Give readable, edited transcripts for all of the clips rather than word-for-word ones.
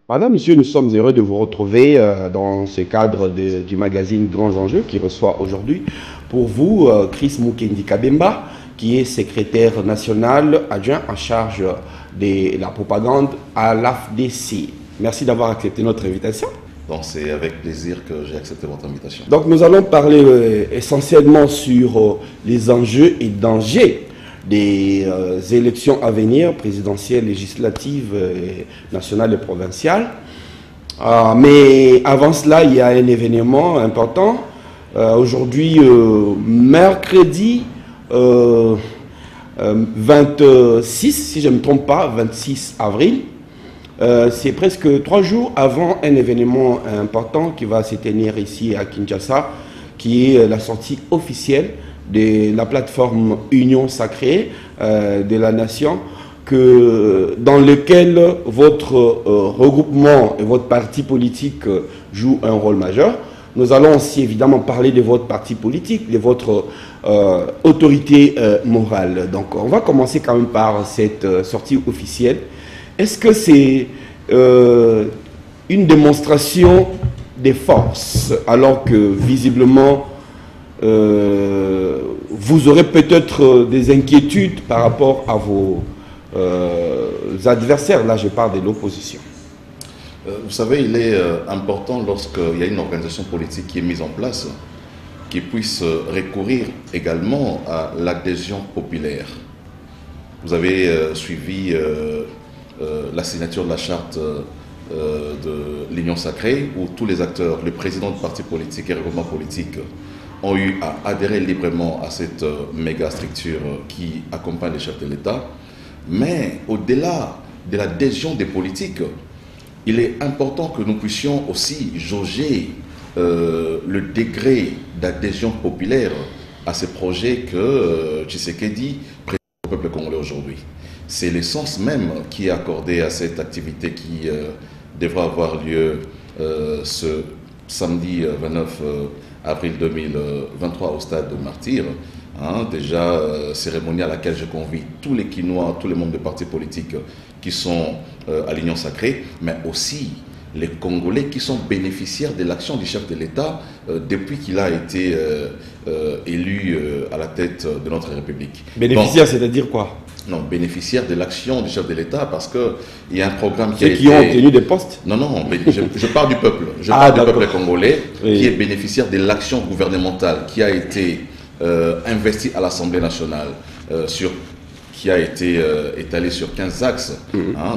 Madame, monsieur, nous sommes heureux de vous retrouver dans ce cadre du magazine Grands Enjeux qui reçoit aujourd'hui pour vous Chris Mukendi Kabemba, qui est secrétaire national adjoint en charge de la propagande à l'AFDC. Merci d'avoir accepté notre invitation. Donc c'est avec plaisir que j'ai accepté votre invitation. Donc nous allons parler essentiellement sur les enjeux et dangers des élections à venir, présidentielles, législatives, nationales et provinciales. Mais avant cela, il y a un événement important. Aujourd'hui, mercredi 26, si je ne me trompe pas, 26 avril, c'est presque 3 jours avant un événement important qui va se tenir ici à Kinshasa, qui est la sortie officielle de la plateforme Union Sacrée de la Nation, dans lequel votre regroupement et votre parti politique jouent un rôle majeur. Nous allons aussi évidemment parler de votre parti politique, de votre autorité morale. Donc on va commencer quand même par cette sortie officielle. Est-ce que c'est une démonstration des forces alors que visiblement vous aurez peut-être des inquiétudes par rapport à vos adversaires? Là, je parle de l'opposition. Vous savez, il est important lorsqu'il y a une organisation politique qui est mise en place, qui puisse recourir également à l'adhésion populaire. Vous avez suivi la signature de la charte de l'Union Sacrée, où tous les acteurs, le président de parti politique et regroupement politique, ont eu à adhérer librement à cette méga structure qui accompagne les chefs de l'État. Mais au-delà de l'adhésion des politiques, il est important que nous puissions aussi jauger le degré d'adhésion populaire à ces projets que Tshisekedi présente au peuple congolais aujourd'hui. C'est l'essence même qui est accordée à cette activité qui devra avoir lieu ce samedi 29 avril 2023 au stade de Martyr. Déjà cérémonie à laquelle je convie tous les Quinois, tous les membres de partis politiques qui sont à l'Union Sacrée, mais aussi les Congolais qui sont bénéficiaires de l'action du chef de l'État depuis qu'il a été élu à la tête de notre République. Bénéficiaires, c'est-à-dire quoi? Non, bénéficiaires de l'action du chef de l'État parce qu'il y a un programme qui Ceux qui ont obtenu des postes? Non, non, mais je parle du peuple. Je parle du peuple congolais qui est bénéficiaire de l'action gouvernementale qui a été investi à l'Assemblée nationale, qui a été étalé sur 15 axes.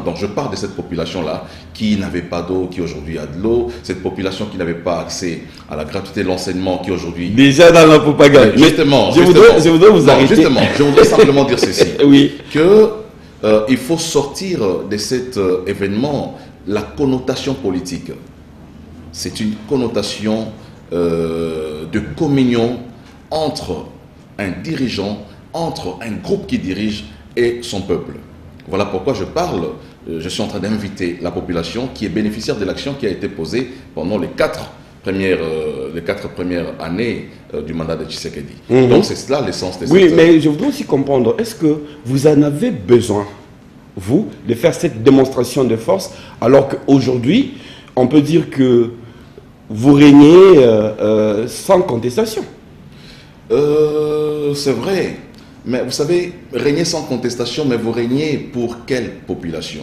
Donc je parle de cette population-là qui n'avait pas d'eau, qui aujourd'hui a de l'eau, cette population qui n'avait pas accès à la gratuité de l'enseignement, qui aujourd'hui... Déjà dans la propagande. Justement, je voudrais vous arrêter. Justement, je voudrais simplement dire ceci, oui. qu'il faut sortir de cet événement la connotation politique. C'est une connotation de communion entre un dirigeant, entre un groupe qui dirige et son peuple. Voilà pourquoi je suis en train d'inviter la population qui est bénéficiaire de l'action qui a été posée pendant les quatre premières années du mandat de Tshisekedi. Donc c'est cela l'essence de cette... Oui, mais je voudrais aussi comprendre, est-ce que vous en avez besoin, vous, de faire cette démonstration de force, alors qu'aujourd'hui, on peut dire que vous régnez sans contestation? C'est vrai, mais vous savez, régner sans contestation, mais vous régnez pour quelle population?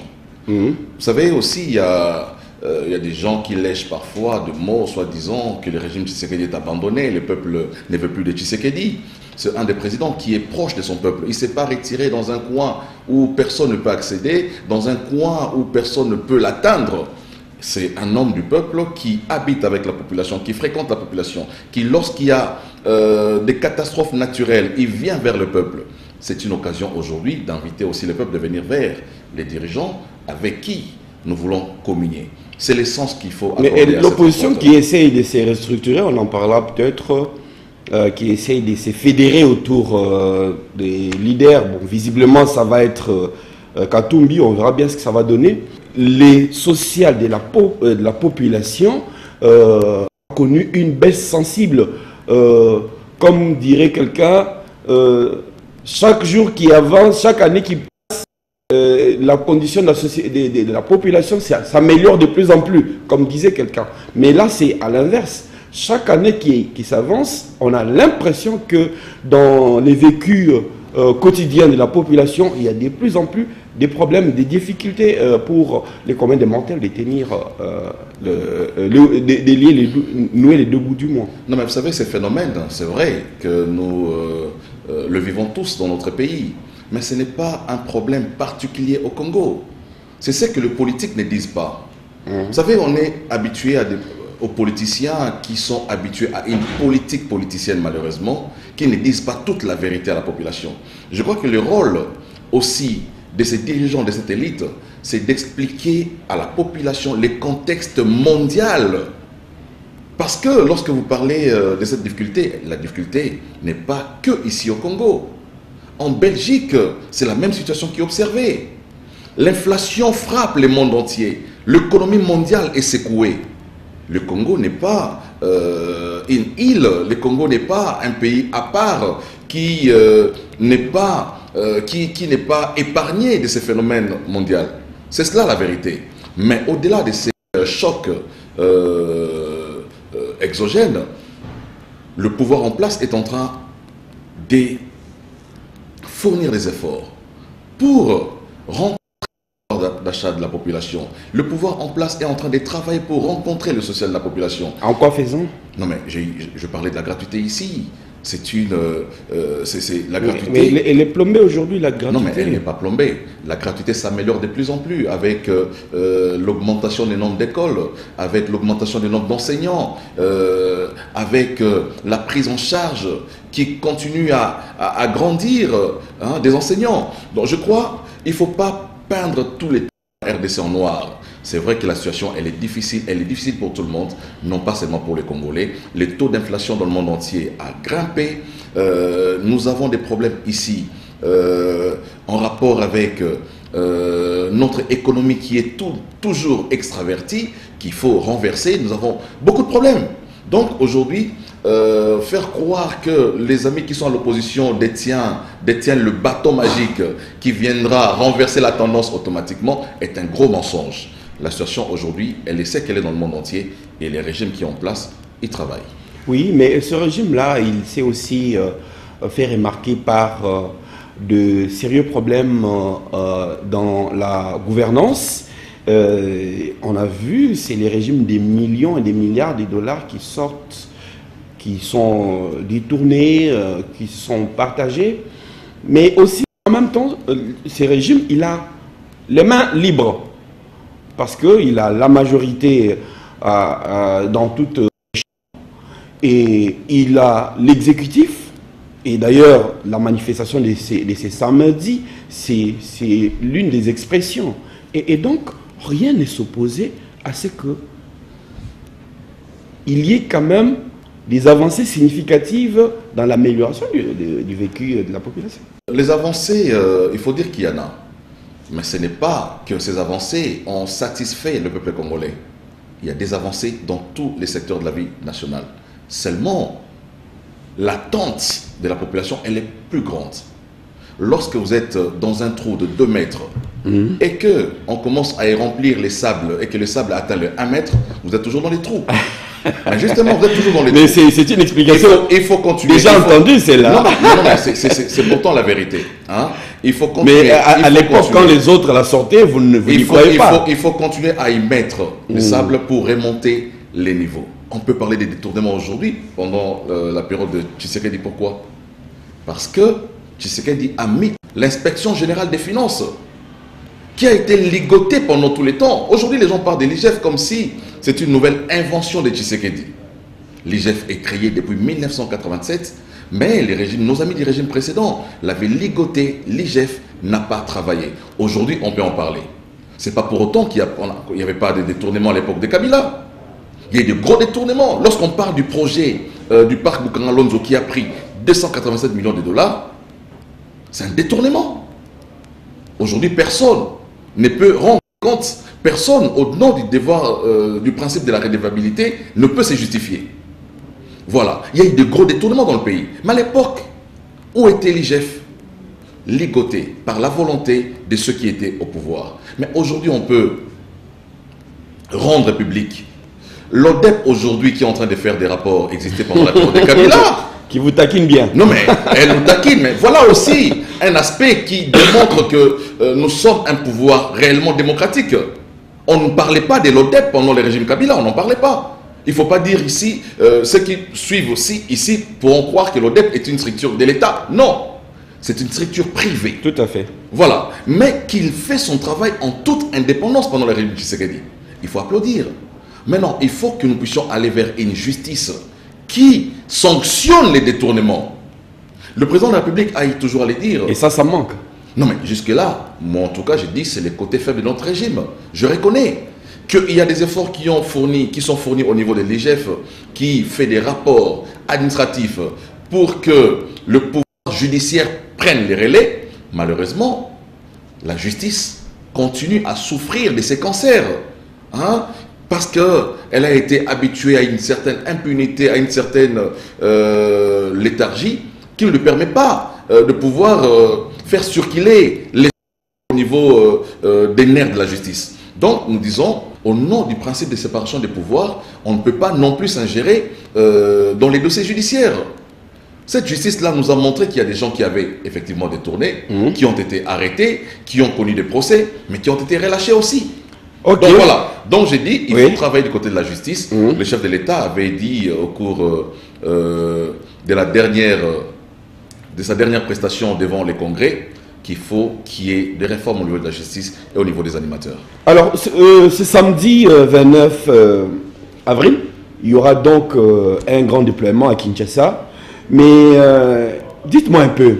Vous savez aussi, il y a des gens qui lèchent parfois de mots, soi-disant que le régime Tshisekedi est abandonné, le peuple ne veut plus de Tshisekedi. C'est un des présidents qui est proche de son peuple. Il ne s'est pas retiré dans un coin où personne ne peut accéder, dans un coin où personne ne peut l'atteindre. C'est un homme du peuple qui habite avec la population, qui fréquente la population, qui lorsqu'il y a des catastrophes naturelles, il vient vers le peuple. C'est une occasion aujourd'hui d'inviter aussi le peuple de venir vers les dirigeants avec qui nous voulons communier. C'est l'essence qu'il faut accorder à cette rencontre. L'opposition qui essaye de se restructurer, on en parlera peut-être, qui essaye de se fédérer autour des leaders. Bon, visiblement, ça va être Katumbi, on verra bien ce que ça va donner. Les sociales de la population ont connu une baisse sensible. Comme dirait quelqu'un, chaque jour qui avance, chaque année qui passe, la condition de la, de la population s'améliore de plus en plus, comme disait quelqu'un. Mais là, c'est à l'inverse. Chaque année qui s'avance, on a l'impression que dans les vécus quotidiens de la population, il y a de plus en plus des problèmes, des difficultés pour les communs des mortels de tenir, nouer les deux bouts du mois. Non, mais vous savez, ces phénomènes, c'est vrai que nous le vivons tous dans notre pays. Mais ce n'est pas un problème particulier au Congo. C'est ce que les politiques ne disent pas. Vous savez, on est habitué aux politiciens qui sont habitués à une politique politicienne, malheureusement, qui ne disent pas toute la vérité à la population. Je crois que le rôle aussi de ces dirigeants, de cette élite, c'est d'expliquer à la population les contextes mondiaux. Parce que lorsque vous parlez de cette difficulté, la difficulté n'est pas que ici au Congo. En Belgique, c'est la même situation qui est observée. L'inflation frappe le monde entier. L'économie mondiale est secouée. Le Congo n'est pas une île. Le Congo n'est pas un pays à part qui n'est pas épargné de ces phénomènes mondiaux. C'est cela la vérité. Mais au-delà de ces chocs exogènes, le pouvoir en place est en train de fournir des efforts pour rencontrer le pouvoir d'achat de la population. Le pouvoir en place est en train de travailler pour rencontrer le social de la population. En quoi faisant? Non mais je parlais de la gratuité ici. C'est une... la gratuité... Mais elle est plombée aujourd'hui, la gratuité. Non, mais elle n'est pas plombée. La gratuité s'améliore de plus en plus avec l'augmentation des nombres d'écoles, avec l'augmentation des nombres d'enseignants, avec la prise en charge qui continue à grandir des enseignants. Donc je crois qu'il ne faut pas peindre tous les RDC en noir. C'est vrai que la situation, elle est difficile pour tout le monde, non pas seulement pour les Congolais. Le taux d'inflation dans le monde entier a grimpé. Nous avons des problèmes ici en rapport avec notre économie qui est toujours extravertie, qu'il faut renverser. Nous avons beaucoup de problèmes. Donc aujourd'hui, faire croire que les amis qui sont à l'opposition détiennent le bâton magique qui viendra renverser la tendance automatiquement est un gros mensonge. La situation aujourd'hui, elle est ce qu'elle est dans le monde entier et les régimes qui sont en place, ils travaillent. Oui, mais ce régime-là, il s'est aussi fait remarquer par de sérieux problèmes dans la gouvernance. On a vu, c'est les régimes des millions et des milliards de dollars qui sortent, qui sont détournés, qui sont partagés. Mais aussi, en même temps, ces régimes, il a les mains libres. Parce qu'il a la majorité dans toutes les chambres. Et il a l'exécutif. Et d'ailleurs, la manifestation de ces samedis, c'est l'une des expressions. Et donc, rien n'est s'opposer à ce qu'il y ait quand même des avancées significatives dans l'amélioration du vécu de la population. Les avancées, il faut dire qu'il y en a. Mais ce n'est pas que ces avancées ont satisfait le peuple congolais. Il y a des avancées dans tous les secteurs de la vie nationale. Seulement, l'attente de la population, elle est plus grande. Lorsque vous êtes dans un trou de 2 mètres et qu'on commence à y remplir les sables et que le sable atteint le 1 mètre, vous êtes toujours dans les trous. Mais justement, vous êtes toujours dans les trous. Mais c'est une explication. Il faut continuer. Déjà entendu, c'est là. Non, c'est pourtant la vérité. Hein? Il faut continuer. Mais à l'époque, quand les autres la sortaient, vous n'y croyez pas. Il faut continuer à y mettre le sable pour remonter les niveaux. On peut parler des détournements aujourd'hui, pendant la période de Tshisekedi. Pourquoi? Parce que Tshisekedi a mis l'inspection générale des finances, qui a été ligotée pendant tous les temps. Aujourd'hui, les gens parlent de l'IGF comme si c'est une nouvelle invention de Tshisekedi. L'IGF est créé depuis 1987, mais nos amis du régime précédent l'avaient ligoté. L'IGF n'a pas travaillé. Aujourd'hui, on peut en parler. Ce n'est pas pour autant qu'il n'y avait pas de détournement à l'époque de Kabila. Il y a eu de gros détournements. Lorsqu'on parle du projet du parc Bukanga-Lonzo qui a pris 287 millions de dollars, c'est un détournement. Aujourd'hui, personne ne peut rendre compte, personne, au nom du devoir, du principe de la redevabilité, ne peut se justifier. Voilà. Il y a eu de gros détournements dans le pays. Mais à l'époque, où était l'IGF? ligoté par la volonté de ceux qui étaient au pouvoir. Mais aujourd'hui, on peut rendre public l'ODEP aujourd'hui qui est en train de faire des rapports existés pendant la période de Kabila. Qui vous taquine bien. Non mais, elle nous taquine, mais voilà aussi un aspect qui démontre que nous sommes un pouvoir réellement démocratique. On ne parlait pas de l'ODEP pendant le régime Kabila, on n'en parlait pas. Il ne faut pas dire ici, ceux qui suivent aussi ici pourront croire que l'ODEP est une structure de l'État. Non, c'est une structure privée. Tout à fait. Voilà, mais qu'il fait son travail en toute indépendance pendant le régime de Tshisekedi. Il faut applaudir. Maintenant, il faut que nous puissions aller vers une justice qui sanctionne les détournements. Le président de la République aille toujours à le dire. Et ça manque. Non mais jusque-là, moi en tout cas, je dis c'est le côté faible de notre régime. Je reconnais qu'il y a des efforts qui sont fournis au niveau de l'IGF, qui fait des rapports administratifs pour que le pouvoir judiciaire prenne les relais. Malheureusement, la justice continue à souffrir de ces cancers. Hein? Parce qu'elle a été habituée à une certaine impunité, à une certaine léthargie, qui ne lui permet pas de pouvoir faire circuler les au niveau des nerfs de la justice. Donc nous disons, au nom du principe de séparation des pouvoirs, on ne peut pas non plus s'ingérer dans les dossiers judiciaires. Cette justice-là nous a montré qu'il y a des gens qui avaient effectivement détourné, qui ont été arrêtés, qui ont connu des procès, mais qui ont été relâchés aussi. Okay. Donc voilà, donc j'ai dit, il faut travailler du côté de la justice. Le chef de l'État avait dit au cours de sa dernière prestation devant les congrès qu'il faut qu'il y ait des réformes au niveau de la justice et au niveau des animateurs. Alors, ce samedi 29 avril, il y aura donc un grand déploiement à Kinshasa. Mais dites-moi un peu,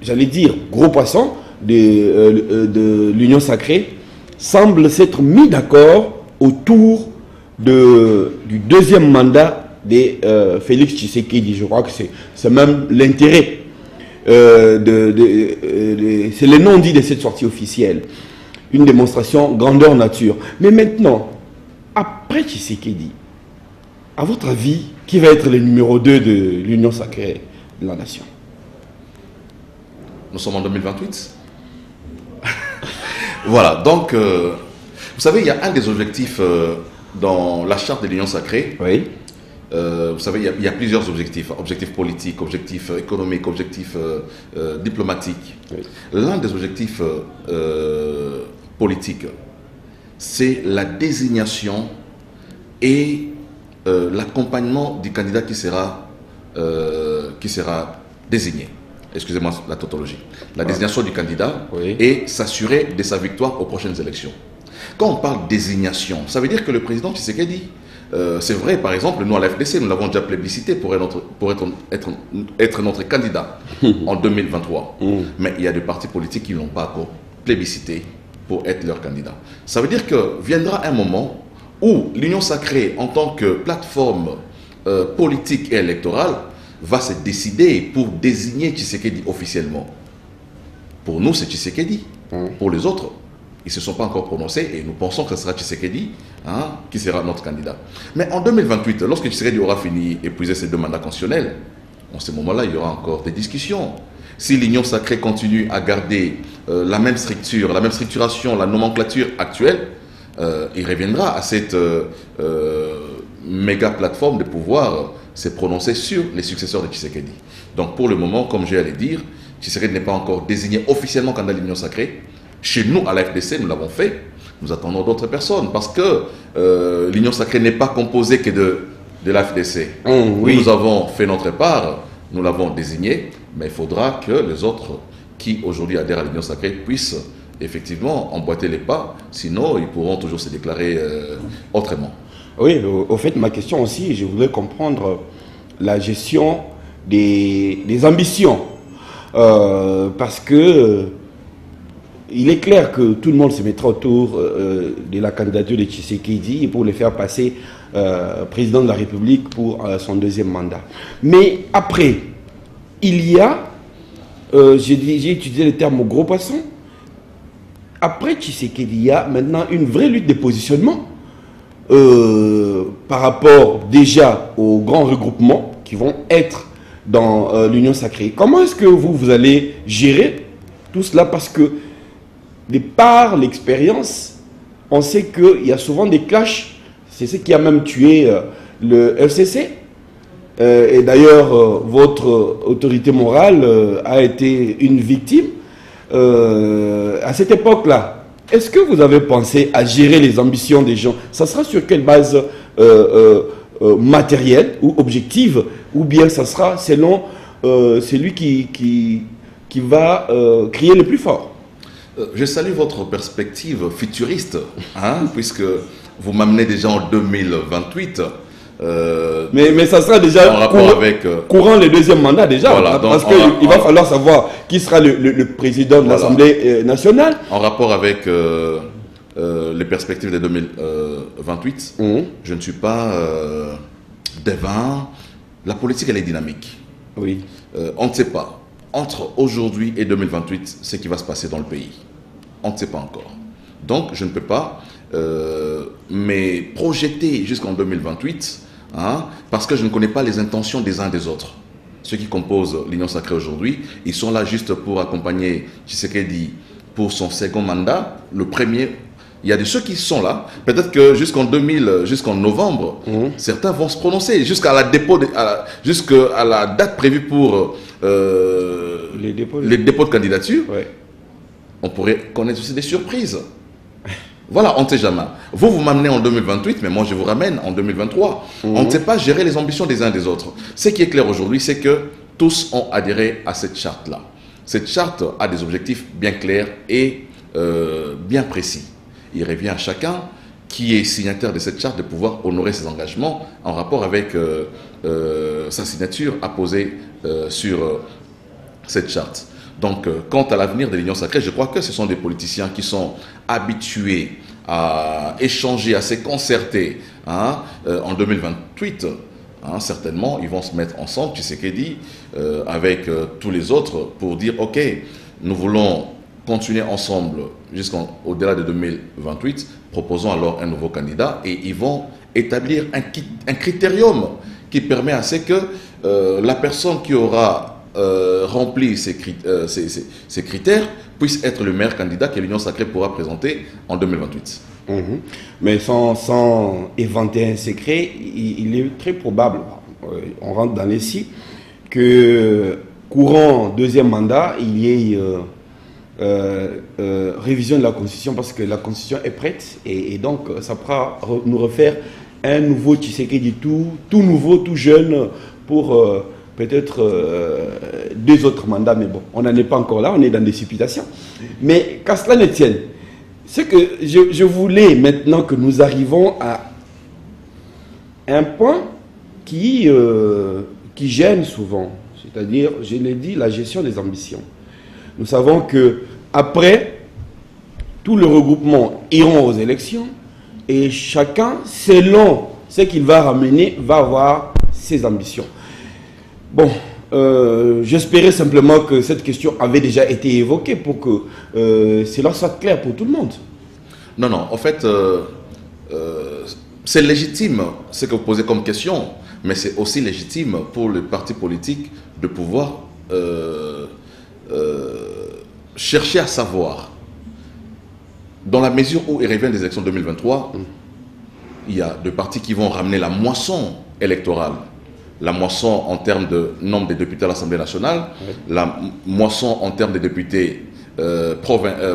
j'allais dire, gros poisson de l'Union sacrée semble s'être mis d'accord autour du deuxième mandat de Félix Tshisekedi. Je crois que c'est même l'intérêt, c'est le nom dit de cette sortie officielle. Une démonstration grandeur nature. Mais maintenant, après Tshisekedi, à votre avis, qui va être le numéro 2 de l'Union sacrée de la nation? Nous sommes en 2028. Voilà, donc, vous savez, il y a un des objectifs dans la charte de l'Union sacrée. Oui. Vous savez, il y a plusieurs objectifs. Objectifs politiques, objectifs économiques, objectifs diplomatiques. Oui. L'un des objectifs politiques, c'est la désignation et l'accompagnement du candidat qui sera désigné. Excusez-moi la tautologie. La désignation du candidat et s'assurer de sa victoire aux prochaines élections. Quand on parle désignation, ça veut dire que le président Tshisekedi, c'est vrai, par exemple, nous à la FDC, nous l'avons déjà plébiscité pour être notre candidat en 2023. Mais il y a des partis politiques qui ne l'ont pas encore plébiscité pour être leur candidat. Ça veut dire que viendra un moment où l'Union sacrée, en tant que plateforme politique et électorale, va se décider pour désigner Tshisekedi officiellement. Pour nous, c'est Tshisekedi. Pour les autres, ils ne se sont pas encore prononcés et nous pensons que ce sera Tshisekedi qui sera notre candidat. Mais en 2028, lorsque Tshisekedi aura fini d'épuiser ses 2 mandats constitutionnels, en ce moment-là, il y aura encore des discussions. Si l'Union sacrée continue à garder la même structure, la même structuration, la nomenclature actuelle, il reviendra à cette méga plateforme de pouvoir se prononcer sur les successeurs de Tshisekedi. Donc pour le moment, comme j'ai à le dire, Tshisekedi n'est pas encore désigné officiellement candidat de l'Union sacrée. Chez nous, à la FDC, nous l'avons fait. Nous attendons d'autres personnes parce que l'Union sacrée n'est pas composée que de la FDC. Oui. Nous avons fait notre part, nous l'avons désigné, mais il faudra que les autres qui aujourd'hui adhèrent à l'Union sacrée puissent effectivement emboîter les pas, sinon ils pourront toujours se déclarer autrement. Oui, au fait, ma question aussi, je voulais comprendre la gestion des ambitions. Parce que il est clair que tout le monde se mettra autour de la candidature de Tshisekedi pour le faire passer président de la République pour son 2e mandat. Mais après, il y a, j'ai utilisé le terme gros poisson, après Tshisekedi, il y a maintenant une vraie lutte de positionnement par rapport déjà aux grands regroupements qui vont être dans l'Union Sacrée. Comment est-ce que vous allez gérer tout cela? Parce que, de par l'expérience, on sait qu'il y a souvent des clashs. C'est ce qui a même tué le FCC. Et d'ailleurs, votre autorité morale a été une victime. À cette époque-là, est-ce que vous avez pensé à gérer les ambitions des gens? Ça sera sur quelle base matérielle ou objective? Ou bien ça sera selon celui qui va crier le plus fort? Je salue votre perspective futuriste, hein, puisque vous m'amenez déjà en 2028. Mais ça sera déjà en rapport avec, courant le deuxième mandat déjà, voilà, parce qu'il va falloir savoir qui sera le président de l'Assemblée nationale. En rapport avec les perspectives de 2028, je ne suis pas devin. La politique, elle est dynamique. Oui. On ne sait pas, entre aujourd'hui et 2028, ce qui va se passer dans le pays. On ne sait pas encore. Donc, je ne peux pas mais projeter jusqu'en 2028, hein, parce que je ne connais pas les intentions des uns des autres. Ceux qui composent l'Union Sacrée aujourd'hui, ils sont là juste pour accompagner Tshisekedi pour son second mandat. Le premier, il y a de ceux qui sont là. Peut-être que jusqu'en novembre, certains vont se prononcer jusqu'à la date prévue pour les dépôts de candidature. Ouais. On pourrait connaître aussi des surprises. Voilà, on ne sait jamais. Vous m'amenez en 2028, mais moi je vous ramène en 2023. On ne sait pas gérer les ambitions des uns des autres. Ce qui est clair aujourd'hui, c'est que tous ont adhéré à cette charte-là. Cette charte a des objectifs bien clairs et bien précis. Il revient à chacun qui est signataire de cette charte de pouvoir honorer ses engagements en rapport avec sa signature apposée sur cette charte. Donc, quant à l'avenir de l'Union Sacrée, je crois que ce sont des politiciens qui sont habitués à échanger, à se concerter. Hein, en 2028, hein, certainement, ils vont se mettre ensemble, Tshisekedi, avec tous les autres, pour dire, OK, nous voulons continuer ensemble jusqu'au-delà de 2028, proposons alors un nouveau candidat, et ils vont établir un critérium qui permet à ce que la personne qui aura rempli ces critères puisse être le meilleur candidat que l'Union Sacrée pourra présenter en 2028. Mais sans éventer un secret, il est très probable, on rentre dans les scies, que courant deuxième mandat, il y ait révision de la Constitution, parce que la Constitution est prête, et donc ça pourra nous refaire un nouveau Tshisekedi, tout nouveau, tout jeune, pour peut-être 2 autres mandats, mais bon, on n'en est pas encore là, on est dans des supputations. Mais qu'à cela ne tienne, c'est que je voulais maintenant que nous arrivons à un point qui gêne souvent, c'est-à-dire, je l'ai dit, la gestion des ambitions. Nous savons que après, tout le regroupement iront aux élections et chacun, selon ce qu'il va ramener, va avoir ses ambitions. Bon, j'espérais simplement que cette question avait déjà été évoquée pour que cela soit clair pour tout le monde. Non, non, en fait, c'est légitime ce que vous posez comme question, mais c'est aussi légitime pour les partis politiques de pouvoir chercher à savoir, dans la mesure où il revient des élections 2023, il y a 2 partis qui vont ramener la moisson électorale. La moisson en termes de nombre de députés à l'Assemblée nationale, la moisson en termes de députés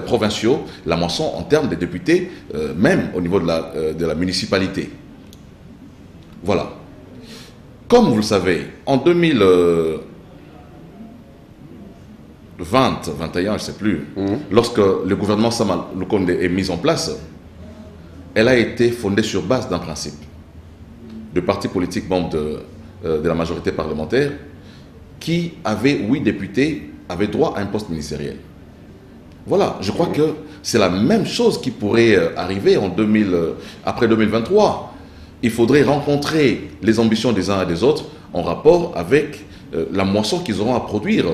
provinciaux, la moisson en termes de députés même au niveau de la municipalité. Voilà. Comme vous le savez, en 2020, 21, je ne sais plus, lorsque le gouvernement Sama Lukonde est mis en place, elle a été fondée sur base d'un principe. De partis politiques membres de la majorité parlementaire qui avaient 8 députés, avaient droit à un poste ministériel. Voilà, je crois que c'est la même chose qui pourrait arriver après 2023. Il faudrait rencontrer les ambitions des uns et des autres en rapport avec la moisson qu'ils auront à produire,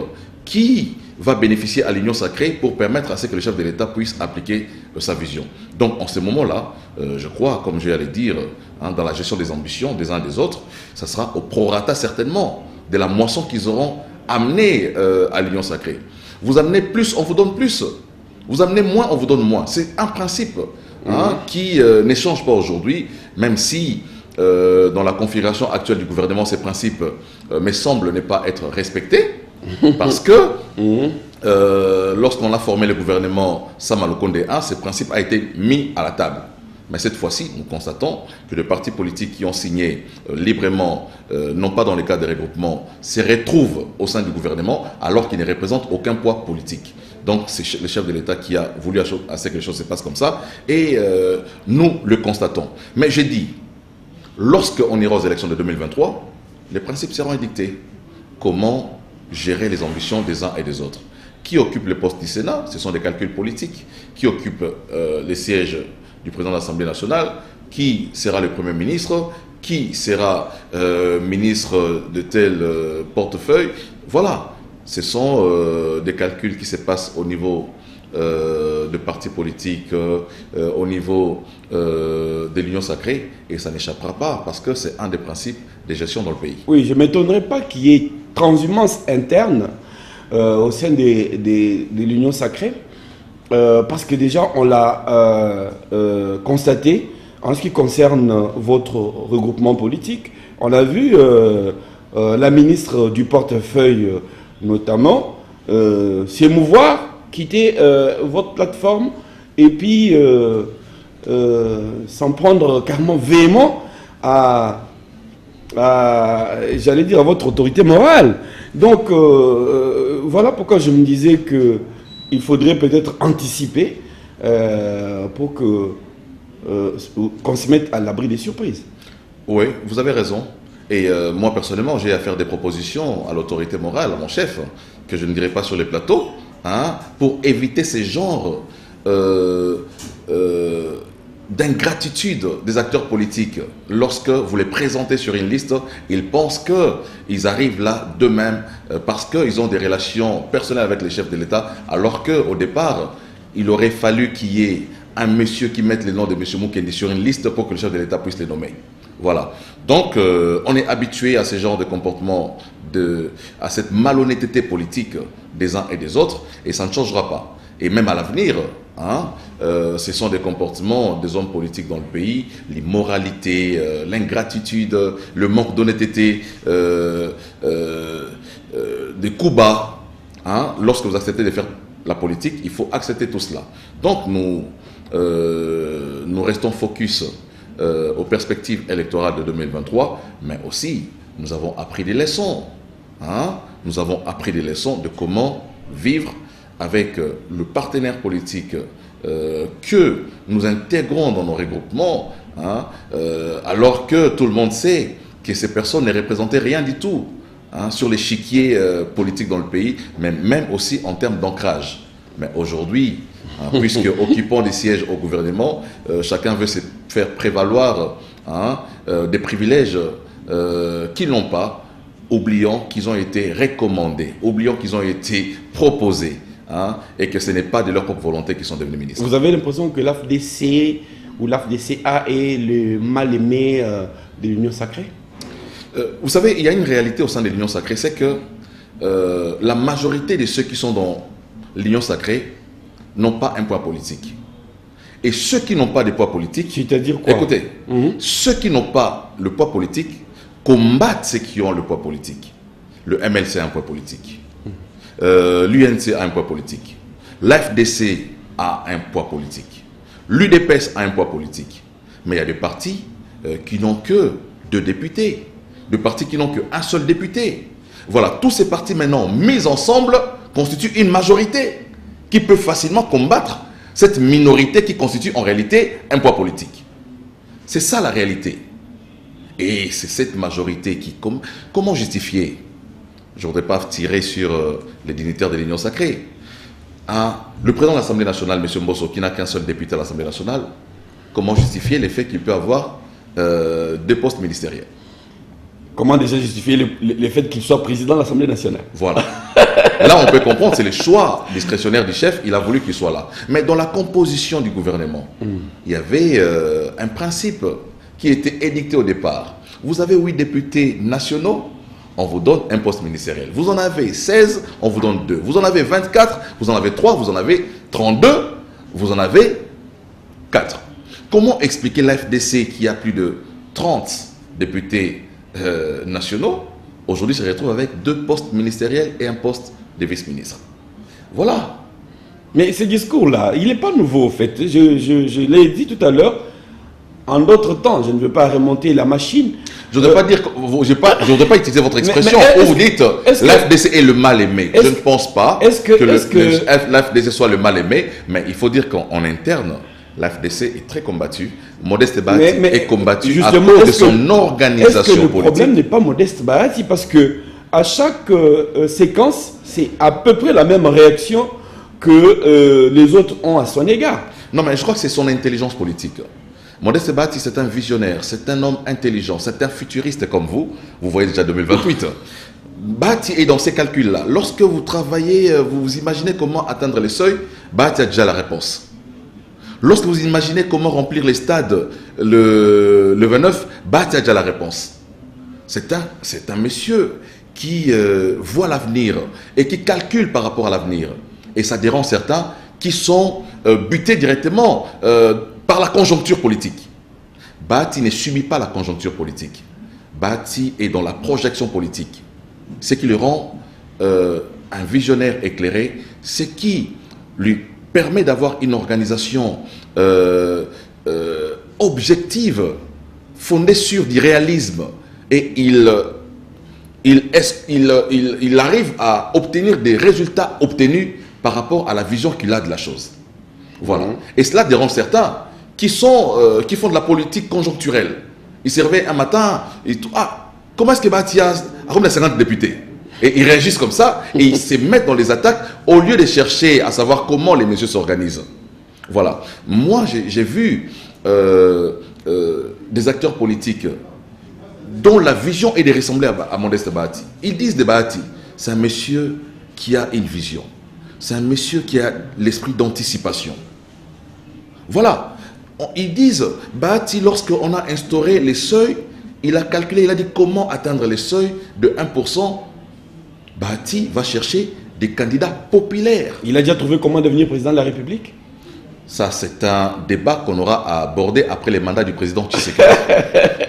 qui va bénéficier à l'Union Sacrée pour permettre à ce que le chef de l'État puisse appliquer sa vision. Donc, en ce moment-là, je crois, comme je l'allais dire, hein, dans la gestion des ambitions des uns et des autres, ça sera au prorata certainement de la moisson qu'ils auront amenée à l'Union sacrée. Vous amenez plus, on vous donne plus. Vous amenez moins, on vous donne moins. C'est un principe qui ne change pas aujourd'hui, même si dans la configuration actuelle du gouvernement, ces principes me semblent ne pas être respectés. Parce que lorsqu'on a formé le gouvernement Sama-Lukonde 1, ce principe a été mis à la table. Mais cette fois-ci, nous constatons que les partis politiques qui ont signé librement, non pas dans les cas de regroupement, se retrouvent au sein du gouvernement alors qu'ils ne représentent aucun poids politique. Donc c'est le chef de l'État qui a voulu à ce que les choses se passent comme ça et nous le constatons. Mais j'ai dit, lorsqu'on ira aux élections de 2023, les principes seront édictés. Comment gérer les ambitions des uns et des autres? Qui occupe le poste du Sénat? Ce sont des calculs politiques. Qui occupe les sièges du président de l'Assemblée nationale? Qui sera le Premier ministre? Qui sera ministre de tel portefeuille? Voilà, ce sont des calculs qui se passent au niveau de partis politiques, au niveau de l'Union sacrée, et ça n'échappera pas parce que c'est un des principes de gestion dans le pays. Oui, je ne m'étonnerais pas qu'il y ait transhumance interne au sein de l'Union sacrée, parce que déjà on l'a constaté en ce qui concerne votre regroupement politique. On a vu la ministre du portefeuille notamment s'émouvoir, quitter votre plateforme et puis s'en prendre carrément véhément j'allais dire, à votre autorité morale. Donc, voilà pourquoi je me disais qu'il faudrait peut-être anticiper pour qu'on se mette à l'abri des surprises. Oui, vous avez raison. Et moi, personnellement, j'ai à faire des propositions à l'autorité morale, à mon chef, que je ne dirai pas sur les plateaux, pour éviter ces genres d'ingratitude des acteurs politiques. Lorsque vous les présentez sur une liste, ils pensent qu'ils arrivent là d'eux-mêmes parce qu'ils ont des relations personnelles avec les chefs de l'État, alors qu'au départ, il aurait fallu qu'il y ait un monsieur qui mette le nom de M. Mukendi sur une liste pour que le chef de l'État puisse les nommer. Voilà. Donc, on est habitué à ce genre de comportement, à cette malhonnêteté politique des uns et des autres, et ça ne changera pas. Et même à l'avenir, ce sont des comportements des hommes politiques dans le pays, l'immoralité, l'ingratitude, le manque d'honnêteté, des coups bas. Lorsque vous acceptez de faire la politique, il faut accepter tout cela. Donc nous restons focus aux perspectives électorales de 2023, mais aussi nous avons appris des leçons. Nous avons appris des leçons de comment vivre avec le partenaire politique que nous intégrons dans nos regroupements, alors que tout le monde sait que ces personnes ne représentaient rien du tout sur l'échiquier politique dans le pays, mais même aussi en termes d'ancrage. Mais aujourd'hui, puisque occupant des sièges au gouvernement, chacun veut se faire prévaloir des privilèges qu'ils n'ont pas, oubliant qu'ils ont été recommandés, oubliant qu'ils ont été proposés. Et que ce n'est pas de leur propre volonté qu'ils sont devenus ministres. Vous avez l'impression que l'AFDC ou l'AFDCA est le mal-aimé de l'Union sacrée? Vous savez, il y a une réalité au sein de l'Union sacrée, c'est que la majorité de ceux qui sont dans l'Union sacrée n'ont pas un poids politique. Et ceux qui n'ont pas de poids politique... C'est-à-dire quoi? Écoutez, ceux qui n'ont pas le poids politique combattent ceux qui ont le poids politique. Le MLC a un poids politique. L'UNC a un poids politique, l'AFDC a un poids politique, l'UDPS a un poids politique, mais il y a des partis qui n'ont que 2 députés, des partis qui n'ont qu'un seul député. Voilà, tous ces partis maintenant mis ensemble constituent une majorité qui peut facilement combattre cette minorité qui constitue en réalité un poids politique. C'est ça la réalité. Et c'est cette majorité qui... Comment justifier? Je ne voudrais pas tirer sur les dignitaires de l'Union sacrée. Le président de l'Assemblée nationale, M. Mbosso, qui n'a qu'un seul député à l'Assemblée nationale, comment justifier le fait qu'il peut avoir 2 postes ministériels? Comment déjà justifier le fait qu'il soit président de l'Assemblée nationale? Voilà. Là, on peut comprendre, c'est le choix discrétionnaire du chef, il a voulu qu'il soit là. Mais dans la composition du gouvernement, il y avait un principe qui était édicté au départ. Vous avez 8 députés nationaux, on vous donne un poste ministériel. Vous en avez 16, on vous donne 2. Vous en avez 24, vous en avez 3, vous en avez 32, vous en avez 4. Comment expliquer l'AFDC qui a plus de 30 députés nationaux, aujourd'hui se retrouve avec 2 postes ministériels et un poste de vice-ministre? Voilà. Mais ce discours-là, il n'est pas nouveau au fait. Je l'ai dit tout à l'heure, en d'autres temps, je ne veux pas remonter la machine. Je ne voudrais pas dire, je ne voudrais pas utiliser votre expression où vous dites l'AFDC est le mal aimé. Je ne pense pas que l'AFDC soit le mal aimé, mais il faut dire qu'en interne, l'AFDC est très combattu. Modeste Bahati est combattu à cause de son organisation politique. Est-ce que le problème n'est pas Modeste Bahati? Parce que à chaque séquence, c'est à peu près la même réaction que les autres ont à son égard. Non, mais je crois que c'est son intelligence politique. Modeste Bahati, c'est un visionnaire, c'est un homme intelligent, c'est un futuriste comme vous. Vous voyez déjà 2028. Bahati est dans ces calculs-là. Lorsque vous travaillez, vous imaginez comment atteindre les seuils, Bahati a déjà la réponse. Lorsque vous imaginez comment remplir les stades le 29, Bahati a déjà la réponse. C'est un monsieur qui voit l'avenir et qui calcule par rapport à l'avenir. Et ça dérange certains qui sont butés directement par la conjoncture politique. Bahati ne subit pas la conjoncture politique. Bahati est dans la projection politique. Ce qui le rend un visionnaire éclairé, ce qui lui permet d'avoir une organisation objective, fondée sur du réalisme. Et il arrive à obtenir des résultats obtenus par rapport à la vision qu'il a de la chose. Voilà. Et cela dérange certains qui font de la politique conjoncturelle. Ils se réveillent un matin, et comment est-ce que Bahati a 50 députés? Et ils réagissent comme ça, et ils se mettent dans les attaques au lieu de chercher à savoir comment les messieurs s'organisent. Voilà. Moi, j'ai vu des acteurs politiques dont la vision est de ressembler à Modeste Bahati. Ils disent de Bahati, c'est un monsieur qui a une vision. C'est un monsieur qui a l'esprit d'anticipation. Voilà. Ils disent, Bahati, lorsqu'on a instauré les seuils, il a calculé, il a dit comment atteindre les seuils de 1%. Bahati va chercher des candidats populaires. Il a déjà trouvé comment devenir président de la République? Ça, c'est un débat qu'on aura à aborder après les mandats du président Tshisekedi.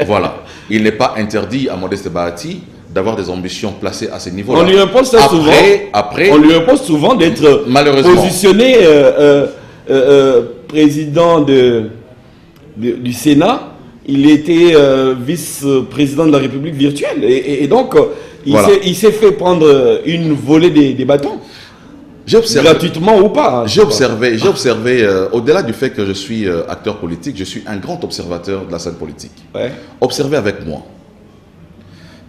Voilà. Il n'est pas interdit à Modeste Bahati d'avoir des ambitions placées à ce niveau-là. On lui impose ça souvent. On lui impose souvent d'être positionné président du Sénat. Il était vice-président de la République virtuelle. Et donc, il s'est fait prendre une volée des bâtons. Gratuitement ou pas. J'ai observé, au-delà du fait que je suis acteur politique, je suis un grand observateur de la scène politique. Ouais. Observez avec moi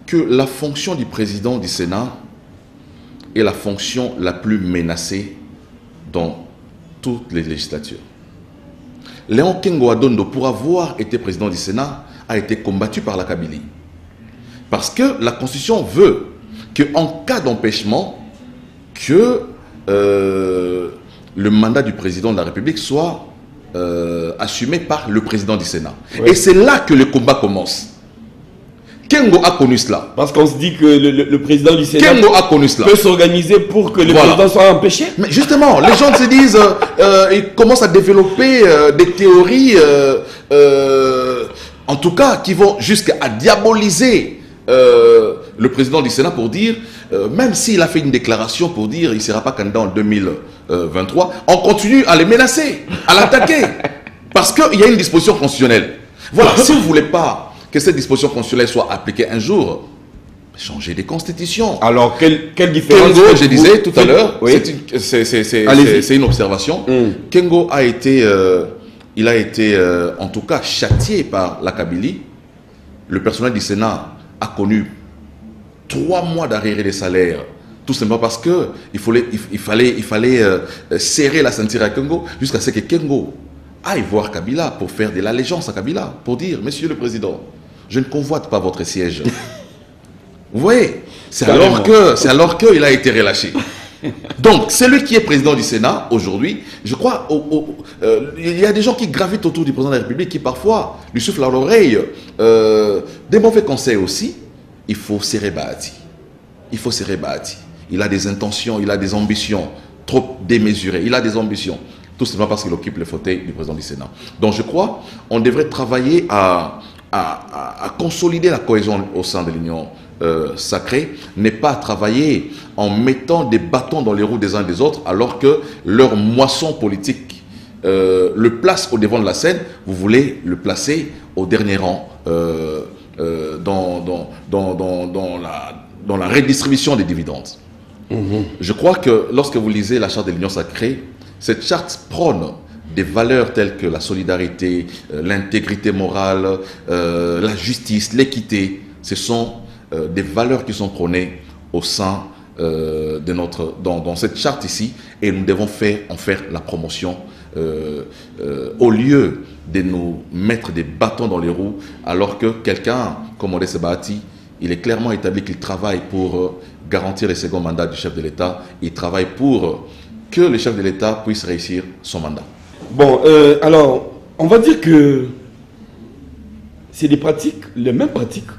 que la fonction du président du Sénat est la fonction la plus menacée dans toutes les législatures. Léon Kengo Adondo, pour avoir été président du Sénat, a été combattu par la Kabylie. Parce que la Constitution veut qu'en cas d'empêchement, que le mandat du président de la République soit assumé par le président du Sénat. Oui. Et c'est là que le combat commence. Kengo a connu cela. Parce qu'on se dit que le président du Sénat peut s'organiser pour que le président soit empêché. Mais justement, les gens se disent, ils commencent à développer des théories, en tout cas, qui vont jusqu'à diaboliser le président du Sénat pour dire, même s'il a fait une déclaration pour dire qu'il ne sera pas candidat en 2023, on continue à les menacer, à l'attaquer. Parce qu'il y a une disposition constitutionnelle. Voilà, si vous ne voulez pas que cette disposition constitutionnelle soit appliquée un jour, changez des constitutions. Alors, quelle différence? Kengo, je disais tout à l'heure, oui. C'est une observation. Kengo a été, en tout cas châtié par la Kabylie. Le personnel du Sénat a connu 3 mois d'arriérés des salaires, tout simplement parce qu'il fallait serrer la ceinture à Kengo jusqu'à ce que Kengo aille voir Kabila pour faire de l'allégeance à Kabila, pour dire, Monsieur le Président, je ne convoite pas votre siège. Vous voyez, c'est alors qu'il a été relâché. Donc, celui qui est président du Sénat aujourd'hui, je crois, il y a des gens qui gravitent autour du président de la République qui parfois lui soufflent à l'oreille des mauvais conseils aussi. Il faut serrer Bahati. il faut se rebâtir. Il a des intentions, il a des ambitions trop démesurées. Il a des ambitions, tout simplement parce qu'il occupe le fauteuil du président du Sénat. Donc je crois qu'on devrait travailler à consolider la cohésion au sein de l'Union sacrée, n'est pas travailler en mettant des bâtons dans les roues des uns et des autres, alors que leur moisson politique le place au devant de la scène. Vous voulez le placer au dernier rang dans la redistribution des dividendes. Je crois que lorsque vous lisez la charte de l'Union sacrée, cette charte prône des valeurs telles que la solidarité, l'intégrité morale, la justice, l'équité. Ce sont des valeurs qui sont prônées au sein de dans cette charte ici, et nous devons en faire la promotion au lieu de nous mettre des bâtons dans les roues, alors que quelqu'un comme Modeste Bahati, il est clairement établi qu'il travaille pour garantir le second mandat du chef de l'État. Il travaille pour que le chef de l'État puisse réussir son mandat. Bon, alors, on va dire que c'est des pratiques, les mêmes pratiques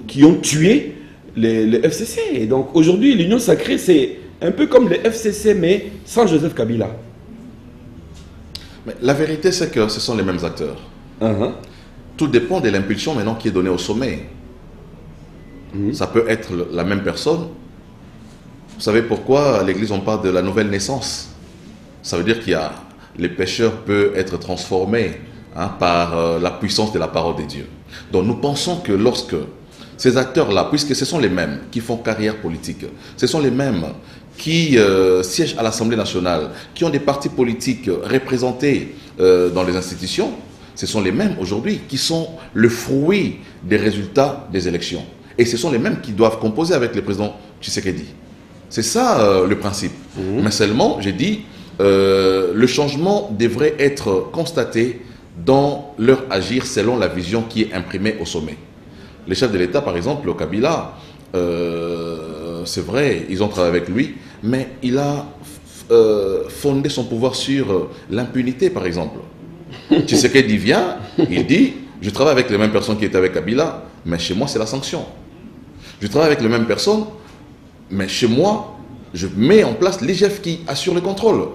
qui ont tué les FCC. Et donc, aujourd'hui, l'Union sacrée, c'est un peu comme les FCC, mais sans Joseph Kabila. Mais la vérité, c'est que ce sont les mêmes acteurs. Tout dépend de l'impulsion maintenant qui est donnée au sommet. Ça peut être la même personne. Vous savez pourquoi à l'Église on parle de la nouvelle naissance? Ça veut dire qu'il y a les pécheurs peuvent être transformés par la puissance de la parole de Dieu. Donc nous pensons que lorsque ces acteurs-là, puisque ce sont les mêmes qui font carrière politique, ce sont les mêmes qui siègent à l'Assemblée nationale, qui ont des partis politiques représentés dans les institutions, ce sont les mêmes aujourd'hui qui sont le fruit des résultats des élections. Et ce sont les mêmes qui doivent composer avec le président Tshisekedi. C'est ça le principe. Mais seulement, j'ai dit, le changement devrait être constaté dans leur agir selon la vision qui est imprimée au sommet. Les chefs de l'État, par exemple, le Kabila, c'est vrai, ils ont travaillé avec lui, mais il a fondé son pouvoir sur l'impunité, par exemple. Tshisekedi vient, il dit, je travaille avec les mêmes personnes qui étaient avec Kabila, mais chez moi, c'est la sanction. Je travaille avec les mêmes personnes, mais chez moi, je mets en place l'IGF qui assure le contrôle.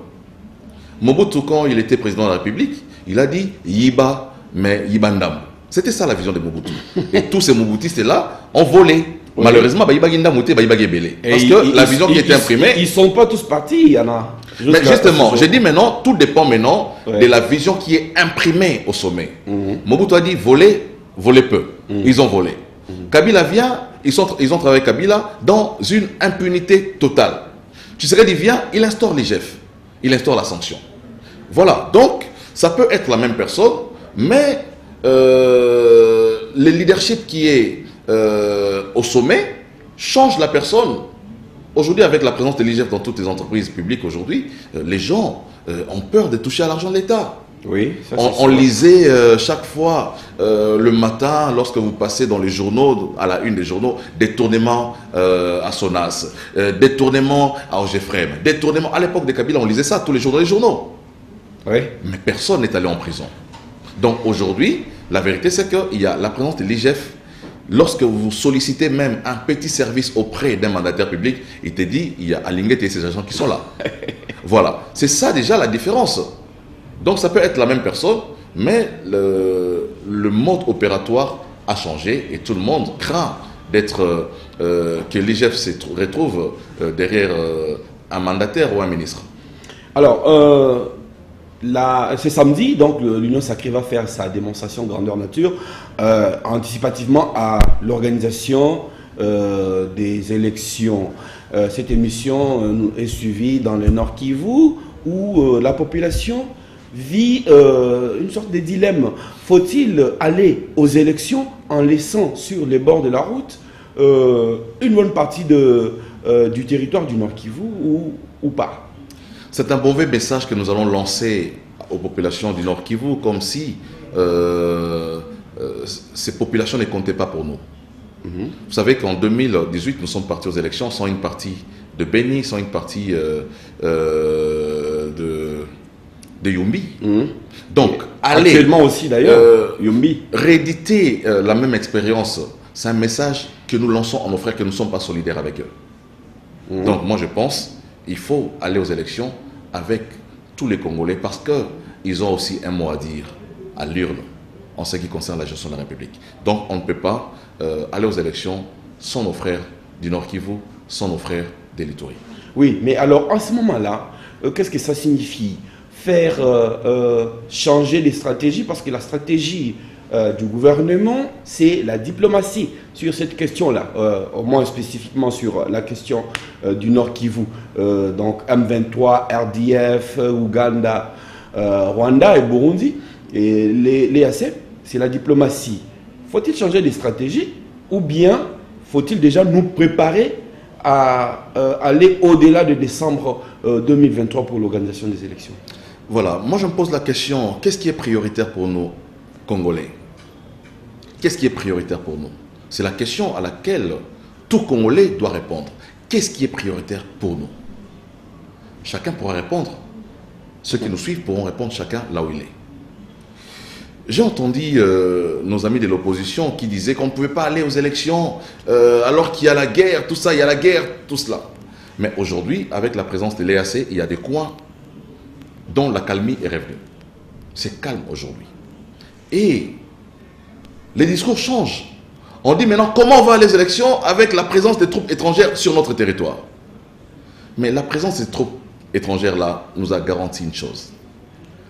Mobutu, quand il était président de la République, il a dit Yiba, mais Yibandam. C'était ça la vision de Mobutu. Et tous ces Mobutistes-là ont volé. Oui. Malheureusement, parce que la vision qui était imprimée... Ils ne sont pas tous partis, il y en a. Mais justement, j'ai dit maintenant, tout dépend maintenant de la vision qui est imprimée au sommet. Mobutu a dit voler, voler peu. Ils ont volé. Kabila vient, ils ont travaillé avec Kabila dans une impunité totale. Tshisekedi vient, il instaure l'IGF, il instaure la sanction. Voilà, donc ça peut être la même personne, mais le leadership qui est au sommet change la personne. Aujourd'hui, avec la présence de l'IGF dans toutes les entreprises publiques, aujourd'hui, les gens ont peur de toucher à l'argent de l'État. Oui, on lisait chaque fois le matin, lorsque vous passez dans les journaux, à la une des journaux, détournement à Sonas, détournement à Ogefrem, détournement. À l'époque de Kabila, on lisait ça tous les jours dans les journaux. Oui. Mais personne n'est allé en prison. Donc aujourd'hui, la vérité, c'est qu'il y a la présence de l'IGF. Lorsque vous sollicitez même un petit service auprès d'un mandataire public, il te dit, il y a Alinguet et ses agents qui sont là. Voilà. C'est ça déjà la différence. Donc ça peut être la même personne, mais le mode opératoire a changé et tout le monde craint d'être que l'IGF se retrouve derrière un mandataire ou un ministre. Alors, c'est samedi, donc l'Union sacrée va faire sa démonstration grandeur nature anticipativement à l'organisation des élections. Cette émission est suivie dans le Nord Kivu où la population vit une sorte de dilemme. Faut-il aller aux élections en laissant sur les bords de la route une bonne partie du territoire du Nord Kivu ou pas? C'est un mauvais message que nous allons lancer aux populations du Nord Kivu, comme si ces populations ne comptaient pas pour nous. Vous savez qu'en 2018, nous sommes partis aux élections sans une partie de Beni, sans une partie de Yumbi. Donc, actuellement aussi d'ailleurs, Yumbi. Rééditer la même expérience, c'est un message que nous lançons à nos frères que nous ne sommes pas solidaires avec eux. Donc moi je pense qu'il faut aller aux élections avec tous les Congolais parce qu'ils ont aussi un mot à dire à l'urne en ce qui concerne la gestion de la République. Donc on ne peut pas aller aux élections sans nos frères du Nord Kivu, sans nos frères de l'Ituri. Oui, mais alors en ce moment-là, qu'est-ce que ça signifie? Faire changer les stratégies, parce que la stratégie du gouvernement, c'est la diplomatie sur cette question-là, au moins spécifiquement sur la question du Nord Kivu. Donc M23, RDF, Ouganda, Rwanda et Burundi, et les AC, c'est la diplomatie. Faut-il changer les stratégies ou bien faut-il déjà nous préparer à aller au-delà de décembre 2023 pour l'organisation des élections? Voilà, moi je me pose la question, qu'est-ce qui est prioritaire pour nous, Congolais? Qu'est-ce qui est prioritaire pour nous? C'est la question à laquelle tout Congolais doit répondre. Qu'est-ce qui est prioritaire pour nous? Chacun pourra répondre. Ceux qui nous suivent pourront répondre chacun là où il est. J'ai entendu nos amis de l'opposition qui disaient qu'on ne pouvait pas aller aux élections alors qu'il y a la guerre, tout ça, il y a la guerre, tout cela. Mais aujourd'hui, avec la présence de l'EAC, il y a des coins dont la calmie est revenue. C'est calme aujourd'hui. Et les discours changent. On dit maintenant comment on va aller aux élections avec la présence des troupes étrangères sur notre territoire. Mais la présence des troupes étrangères là nous a garanti une chose.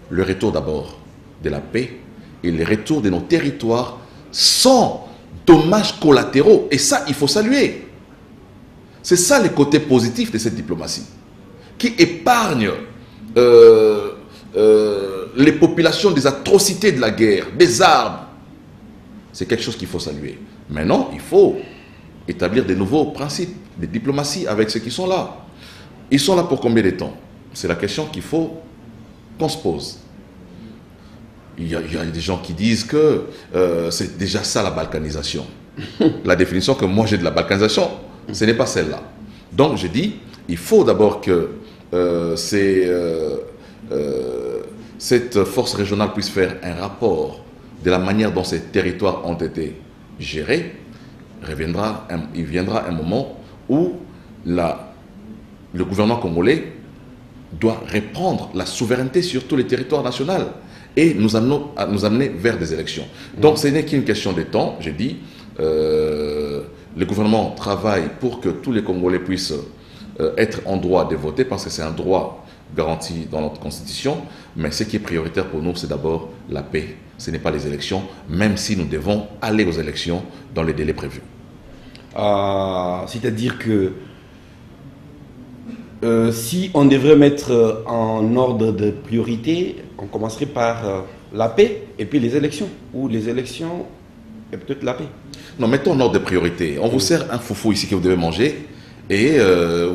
Le retour d'abord de la paix et le retour de nos territoires sans dommages collatéraux. Et ça, il faut saluer. C'est ça le côté positif de cette diplomatie qui épargne les populations des atrocités de la guerre, des armes. C'est quelque chose qu'il faut saluer. Maintenant, il faut établir de nouveaux principes de diplomatie avec ceux qui sont là. Ils sont là pour combien de temps? C'est la question qu'il faut qu'on se pose. Il y a des gens qui disent que c'est déjà ça la balkanisation. La définition que moi j'ai de la balkanisation, ce n'est pas celle-là. Donc je dis, il faut d'abord que cette force régionale puisse faire un rapport de la manière dont ces territoires ont été gérés. Il viendra un moment où le gouvernement congolais doit reprendre la souveraineté sur tous les territoires nationaux et nous amener vers des élections. Donc ce n'est qu'une question de temps. J'ai dit, le gouvernement travaille pour que tous les Congolais puissent être en droit de voter parce que c'est un droit garanti dans notre constitution. Mais ce qui est prioritaire pour nous, c'est d'abord la paix. Ce n'est pas les élections, même si nous devons aller aux élections dans les délais prévus. C'est-à-dire que si on devrait mettre en ordre de priorité, on commencerait par la paix et puis les élections, ou les élections et peut-être la paix. Non, mettons en ordre de priorité. On vous sert un foufou ici que vous devez manger et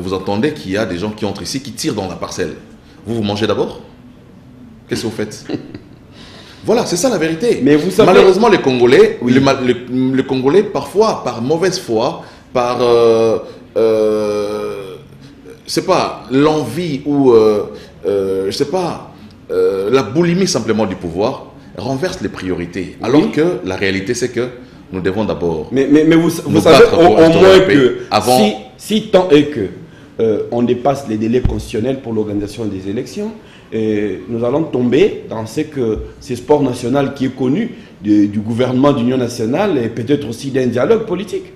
vous entendez qu'il y a des gens qui entrent ici, qui tirent dans la parcelle. Vous mangez d'abord? Qu'est-ce que vous faites? Voilà, c'est ça la vérité. Mais vous savez... Malheureusement, les Congolais, oui. les Congolais, parfois, par mauvaise foi, par... c'est pas l'envie ou je sais pas la boulimie simplement du pouvoir renverse les priorités, alors oui. Que la réalité c'est que nous devons d'abord mais vous savez au moins que avant... si tant est que on dépasse les délais constitutionnels pour l'organisation des élections, nous allons tomber dans ce sport national qui est connu du gouvernement d'union nationale et peut-être aussi d'un dialogue politique.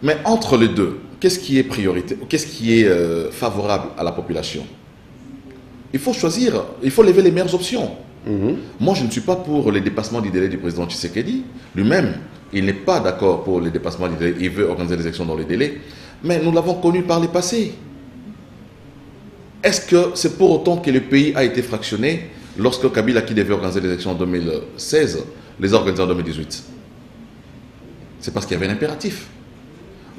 Mais entre les deux, qu'est-ce qui est priorité? Qu'est-ce qui est favorable à la population? Il faut choisir, il faut lever les meilleures options. Moi, je ne suis pas pour les dépassements du délai du président Tshisekedi. Lui-même, il n'est pas d'accord pour les dépassements du délai. Il veut organiser les élections dans les délais. Mais nous l'avons connu par le passé. Est-ce que c'est pour autant que le pays a été fractionné lorsque Kabila, qui devait organiser les élections en 2016, les a organisées en 2018? C'est parce qu'il y avait un impératif.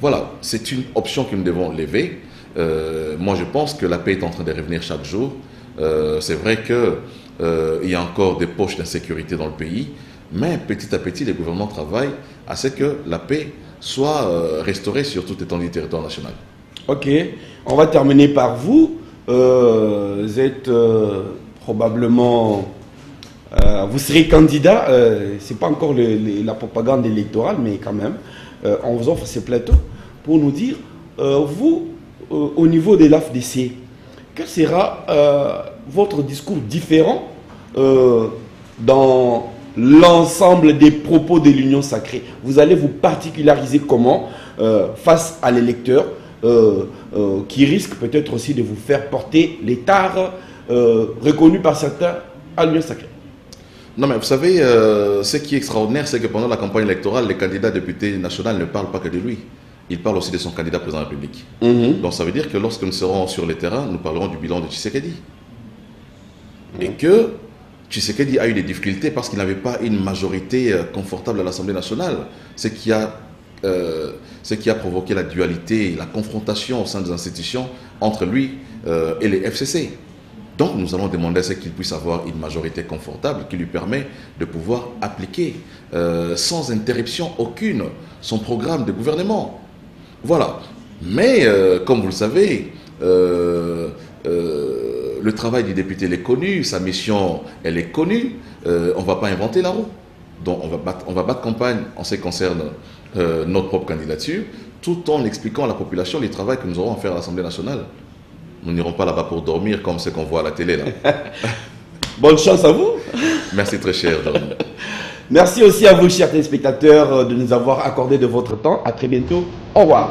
Voilà, c'est une option que nous devons lever. Moi, je pense que la paix est en train de revenir chaque jour. C'est vrai qu'il y a encore des poches d'insécurité dans le pays, mais petit à petit, les gouvernements travaillent à ce que la paix soit restaurée sur toute l'étendue du territoire national. Ok, on va terminer par vous. Vous êtes probablement... vous serez candidat, c'est pas encore la propagande électorale, mais quand même. on vous offre ce plateau pour nous dire, vous, au niveau de l'AFDC, quel sera votre discours différent dans l'ensemble des propos de l'Union sacrée? Vous allez vous particulariser comment face à l'électeur qui risque peut-être aussi de vous faire porter les tares reconnus par certains à l'Union sacrée? Non, mais vous savez, ce qui est extraordinaire, c'est que pendant la campagne électorale, les candidats députés nationaux ne parlent pas que de lui. Ils parlent aussi de son candidat président de la République. Donc ça veut dire que lorsque nous serons sur le terrain, nous parlerons du bilan de Tshisekedi. Et que Tshisekedi a eu des difficultés parce qu'il n'avait pas une majorité confortable à l'Assemblée nationale. Ce qui a provoqué la dualité, la confrontation au sein des institutions entre lui et les FCC. Donc nous allons demander à ce qu'il puisse avoir une majorité confortable qui lui permet de pouvoir appliquer sans interruption aucune son programme de gouvernement. Voilà. Mais comme vous le savez, le travail du député il est connu, sa mission elle est connue, on ne va pas inventer la roue. Donc on va battre campagne en ce qui concerne notre propre candidature, tout en expliquant à la population les travaux que nous aurons à faire à l'Assemblée nationale. Nous n'irons pas là-bas pour dormir comme ce qu'on voit à la télé là. Bonne chance à vous. Merci très cher, John. Merci aussi à vous, chers téléspectateurs, de nous avoir accordé de votre temps. À très bientôt. Au revoir.